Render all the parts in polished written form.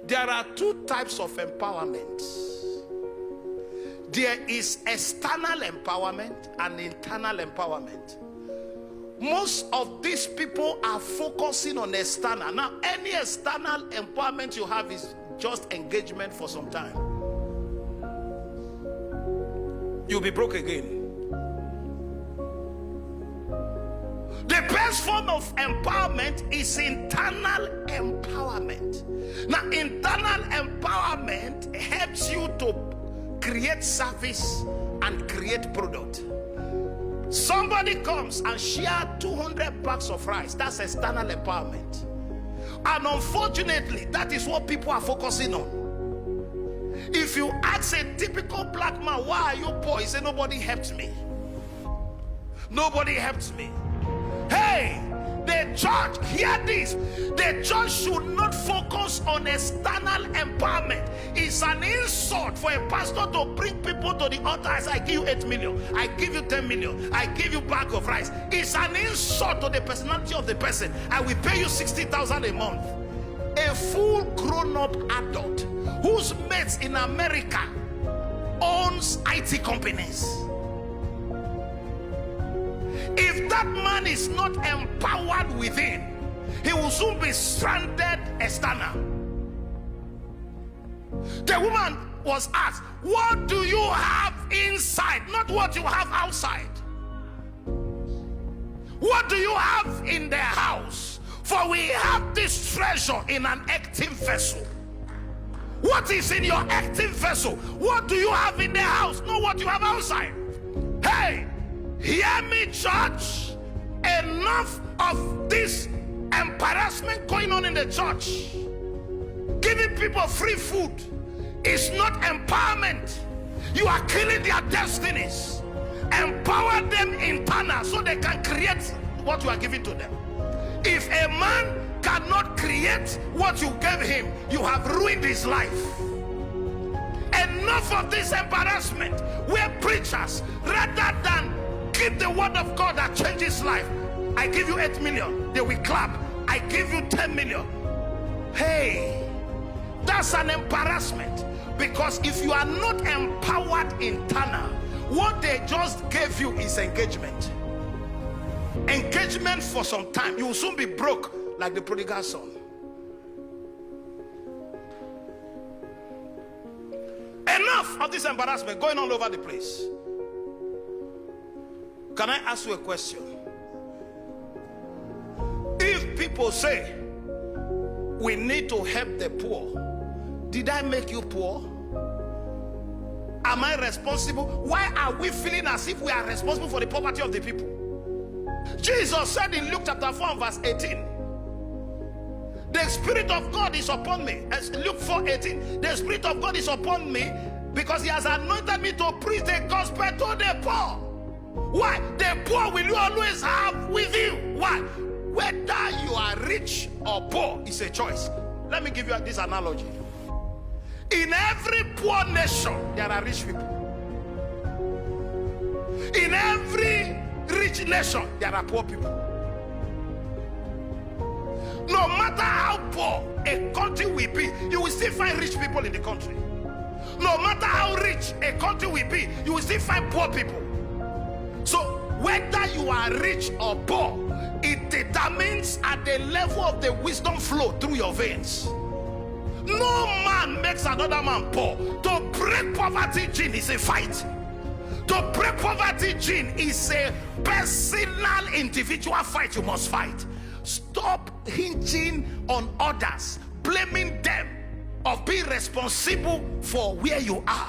There are two types of empowerment. There is external empowerment and internal empowerment. Most of these people are focusing on external. Now, any external empowerment you have is just engagement for some time. You'll be broke again. The best form of empowerment is internal empowerment. Now, internal empowerment helps you to create service and create product. Somebody comes and shares 200 bags of rice. That's external empowerment. And unfortunately, that is what people are focusing on. If you ask a typical black man, why are you poor? He said, nobody helped me. Nobody helped me. Hey, the church, hear this. The church should not focus on external empowerment. It's an insult for a pastor to bring people to the altar and say, I give you 8 million, I give you 10 million, I give you a bag of rice. It's an insult to the personality of the person. I will pay you 60,000 a month. A full grown-up adult whose mates in America owns IT companies. If that man is not empowered within, he will soon be stranded external. The woman was asked, what do you have inside? Not what you have outside. What do you have in the house? For we have this treasure in an active vessel. What is in your active vessel? What do you have in the house? Not what you have outside. Hey, hear me, church. Enough of this embarrassment going on in the church. Giving people free food is not empowerment. You are killing their destinies. Empower them internal so they can create what you are giving to them. If a man cannot create what you gave him, you have ruined his life. Enough of this embarrassment where preachers, rather than give the word of God that changes life, I give you 8 million, they will clap. I give you 10 million. Hey, that's an embarrassment. Because if you are not empowered internal, what they just gave you is engagement. Engagement for some time. You will soon be broke like the prodigal son. Enough of this embarrassment going all over the place. Can I ask you a question? If people say we need to help the poor, did I make you poor? Am I responsible? Why are we feeling as if we are responsible for the poverty of the people? Jesus said in Luke chapter 4 verse 18, the Spirit of God is upon me. As Luke 4:18, the Spirit of God is upon me because he has anointed me to preach the gospel to the poor. Why? The poor will you always have with you. Why? Whether you are rich or poor is a choice. Let me give you this analogy. In every poor nation, there are rich people. In every rich nation, there are poor people. No matter how poor a country will be, you will still find rich people in the country. No matter how rich a country will be, you will still find poor people. So whether you are rich or poor, it determines at the level of the wisdom flow through your veins. No man makes another man poor. To break poverty gene is a fight. To break poverty gene is a personal, individual fight you must fight. Stop hinging on others, blaming them of being responsible for where you are.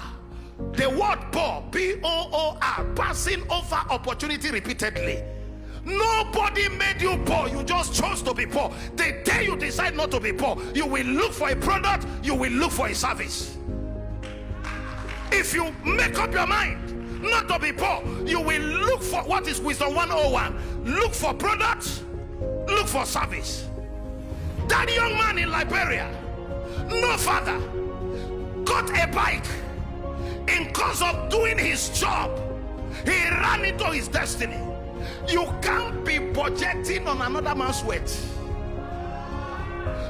The word poor, P-O-O-R, passing over opportunity repeatedly. Nobody made you poor. You just chose to be poor. The day you decide not to be poor, you will look for a product, you will look for a service. If you make up your mind not to be poor, you will look for what is Wisdom 101. Look for products, look for service. That young man in Liberia, no father, got a bike. In course of doing his job, he ran into his destiny. You can't be budgeting on another man's weight.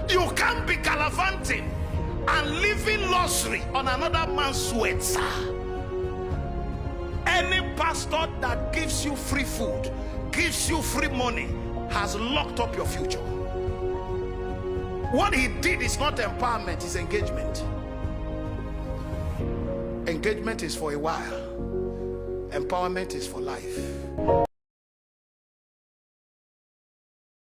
You can't be gallivanting compulsory on another man's sweat, sir. Any pastor that gives you free food, gives you free money, has locked up your future. What he did is not empowerment, it's engagement. Engagement is for a while. Empowerment is for life.